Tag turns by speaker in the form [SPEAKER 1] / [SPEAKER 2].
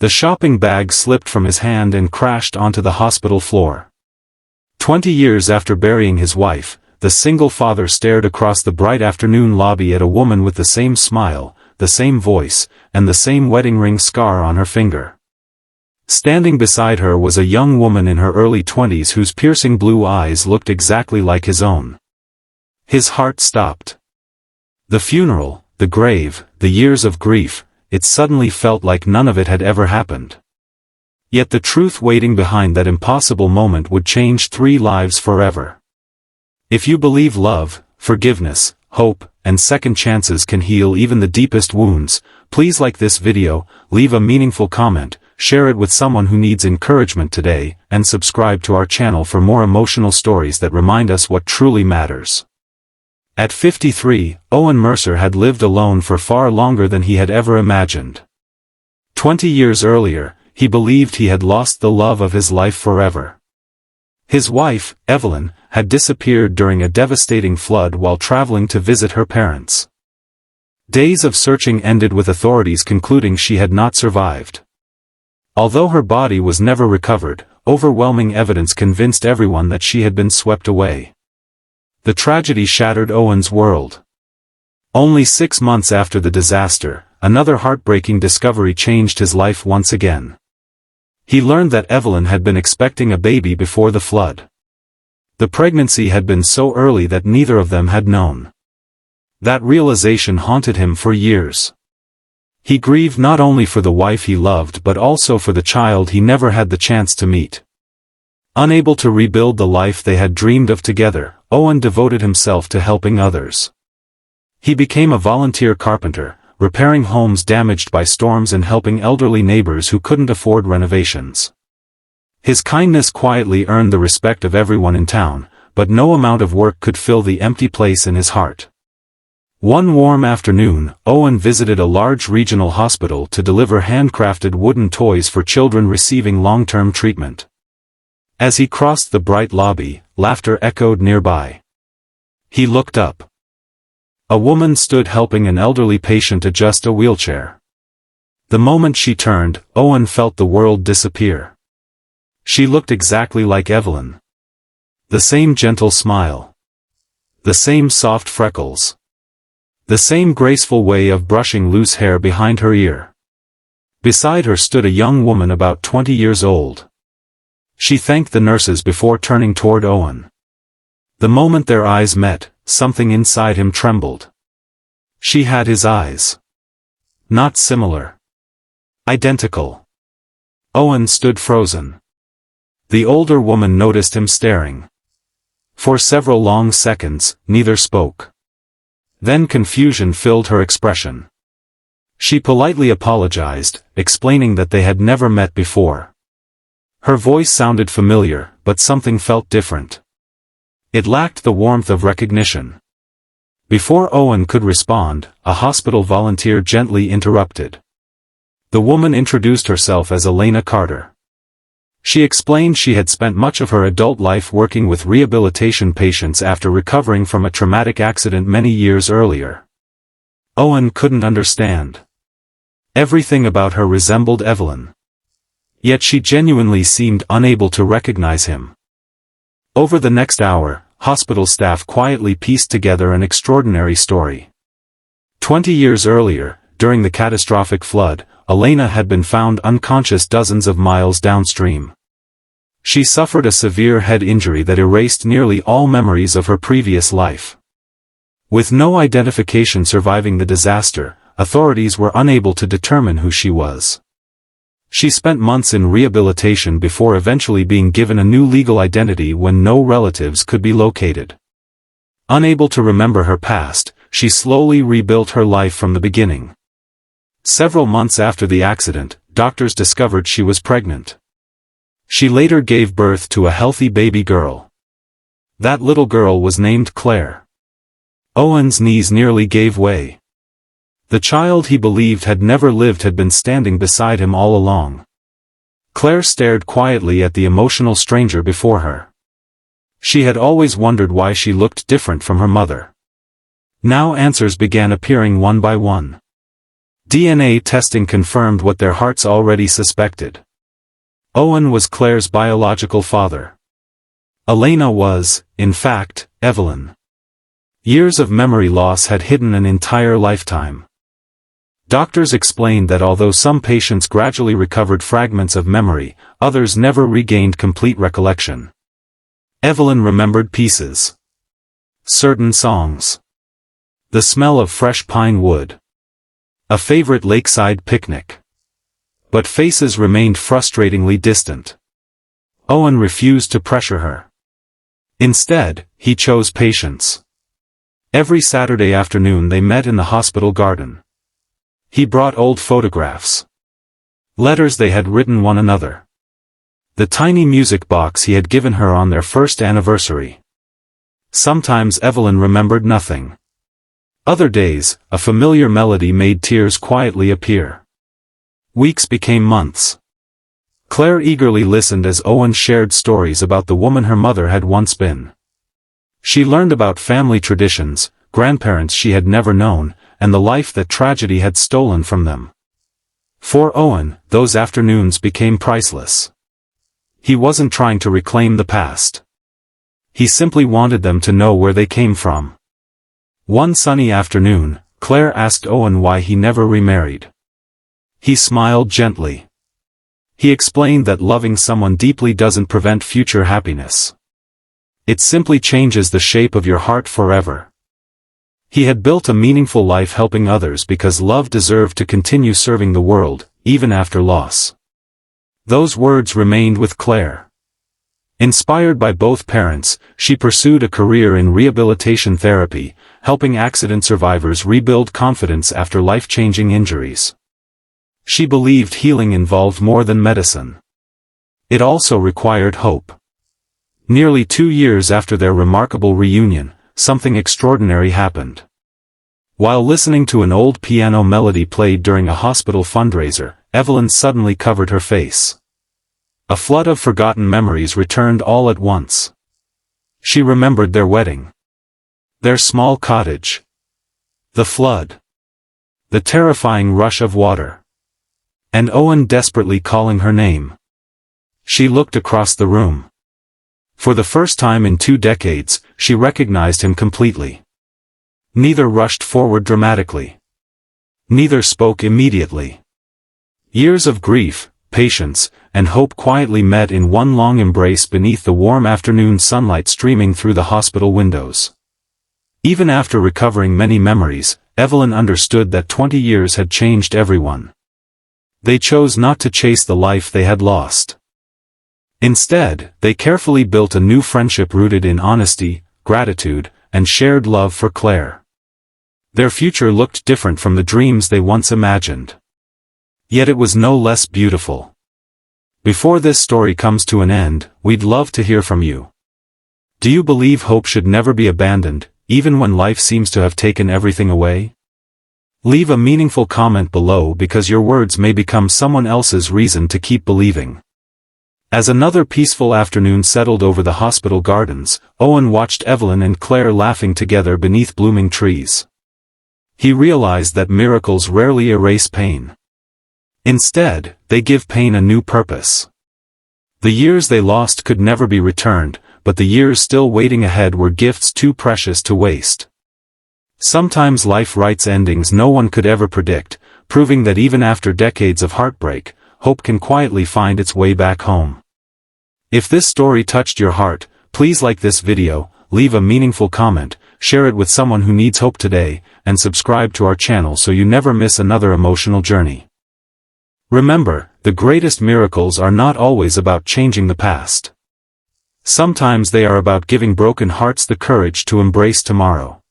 [SPEAKER 1] The shopping bag slipped from his hand and crashed onto the hospital floor. 20 years after burying his wife, the single father stared across the bright afternoon lobby at a woman with the same smile, the same voice, and the same wedding ring scar on her finger. Standing beside her was a young woman in her early 20s whose piercing blue eyes looked exactly like his own. His heart stopped. The funeral, the grave, the years of grief, it suddenly felt like none of it had ever happened. Yet the truth waiting behind that impossible moment would change 3 lives forever. If you believe love, forgiveness, hope, and second chances can heal even the deepest wounds, please like this video, leave a meaningful comment, share it with someone who needs encouragement today, and subscribe to our channel for more emotional stories that remind us what truly matters. At 53, Owen Mercer had lived alone for far longer than he had ever imagined. 20 years earlier, he believed he had lost the love of his life forever. His wife, Evelyn, had disappeared during a devastating flood while traveling to visit her parents. Days of searching ended with authorities concluding she had not survived. Although her body was never recovered, overwhelming evidence convinced everyone that she had been swept away. The tragedy shattered Owen's world. Only 6 months after the disaster, another heartbreaking discovery changed his life once again. He learned that Evelyn had been expecting a baby before the flood. The pregnancy had been so early that neither of them had known. That realization haunted him for years. He grieved not only for the wife he loved but also for the child he never had the chance to meet. Unable to rebuild the life they had dreamed of together, Owen devoted himself to helping others. He became a volunteer carpenter, repairing homes damaged by storms and helping elderly neighbors who couldn't afford renovations. His kindness quietly earned the respect of everyone in town, but no amount of work could fill the empty place in his heart. One warm afternoon, Owen visited a large regional hospital to deliver handcrafted wooden toys for children receiving long-term treatment. As he crossed the bright lobby, laughter echoed nearby. He looked up. A woman stood helping an elderly patient adjust a wheelchair. The moment she turned, Owen felt the world disappear. She looked exactly like Evelyn. The same gentle smile. The same soft freckles. The same graceful way of brushing loose hair behind her ear. Beside her stood a young woman about 20 years old. She thanked the nurses before turning toward Owen. The moment their eyes met, something inside him trembled. She had his eyes. Not similar. Identical. Owen stood frozen. The older woman noticed him staring. For several long seconds, neither spoke. Then confusion filled her expression. She politely apologized, explaining that they had never met before. Her voice sounded familiar, but something felt different. It lacked the warmth of recognition. Before Owen could respond, a hospital volunteer gently interrupted. The woman introduced herself as Elena Carter. She explained she had spent much of her adult life working with rehabilitation patients after recovering from a traumatic accident many years earlier. Owen couldn't understand. Everything about her resembled Evelyn. Yet she genuinely seemed unable to recognize him. Over the next hour, hospital staff quietly pieced together an extraordinary story. 20 years earlier, during the catastrophic flood, Elena had been found unconscious dozens of miles downstream. She suffered a severe head injury that erased nearly all memories of her previous life. With no identification surviving the disaster, authorities were unable to determine who she was. She spent months in rehabilitation before eventually being given a new legal identity when no relatives could be located. Unable to remember her past, she slowly rebuilt her life from the beginning. Several months after the accident, doctors discovered she was pregnant. She later gave birth to a healthy baby girl. That little girl was named Claire. Owen's knees nearly gave way. The child he believed had never lived had been standing beside him all along. Claire stared quietly at the emotional stranger before her. She had always wondered why she looked different from her mother. Now answers began appearing one by one. DNA testing confirmed what their hearts already suspected. Owen was Claire's biological father. Elena was, in fact, Evelyn. Years of memory loss had hidden an entire lifetime. Doctors explained that although some patients gradually recovered fragments of memory, others never regained complete recollection. Evelyn remembered pieces. Certain songs. The smell of fresh pine wood. A favorite lakeside picnic. But faces remained frustratingly distant. Owen refused to pressure her. Instead, he chose patience. Every Saturday afternoon they met in the hospital garden. He brought old photographs. Letters they had written one another. The tiny music box he had given her on their first anniversary. Sometimes Evelyn remembered nothing. Other days, a familiar melody made tears quietly appear. Weeks became months. Claire eagerly listened as Owen shared stories about the woman her mother had once been. She learned about family traditions, grandparents she had never known, and the life that tragedy had stolen from them. For Owen, those afternoons became priceless. He wasn't trying to reclaim the past. He simply wanted them to know where they came from. One sunny afternoon, Claire asked Owen why he never remarried. He smiled gently. He explained that loving someone deeply doesn't prevent future happiness. It simply changes the shape of your heart forever. He had built a meaningful life helping others because love deserved to continue serving the world, even after loss. Those words remained with Claire. Inspired by both parents, she pursued a career in rehabilitation therapy, helping accident survivors rebuild confidence after life-changing injuries. She believed healing involved more than medicine. It also required hope. Nearly 2 years after their remarkable reunion, something extraordinary happened. While listening to an old piano melody played during a hospital fundraiser, Evelyn suddenly covered her face. A flood of forgotten memories returned all at once. She remembered their wedding. Their small cottage. The flood. The terrifying rush of water. And Owen desperately calling her name. She looked across the room. For the first time in 2 decades, she recognized him completely. Neither rushed forward dramatically. Neither spoke immediately. Years of grief, patience, and hope quietly met in one long embrace beneath the warm afternoon sunlight streaming through the hospital windows. Even after recovering many memories, Evelyn understood that 20 years had changed everyone. They chose not to chase the life they had lost. Instead, they carefully built a new friendship rooted in honesty, gratitude, and shared love for Claire. Their future looked different from the dreams they once imagined. Yet it was no less beautiful. Before this story comes to an end, we'd love to hear from you. Do you believe hope should never be abandoned, even when life seems to have taken everything away? Leave a meaningful comment below because your words may become someone else's reason to keep believing. As another peaceful afternoon settled over the hospital gardens, Owen watched Evelyn and Claire laughing together beneath blooming trees. He realized that miracles rarely erase pain. Instead, they give pain a new purpose. The years they lost could never be returned, but the years still waiting ahead were gifts too precious to waste. Sometimes life writes endings no one could ever predict, proving that even after decades of heartbreak, hope can quietly find its way back home. If this story touched your heart, please like this video, leave a meaningful comment, share it with someone who needs hope today, and subscribe to our channel so you never miss another emotional journey. Remember, the greatest miracles are not always about changing the past. Sometimes they are about giving broken hearts the courage to embrace tomorrow.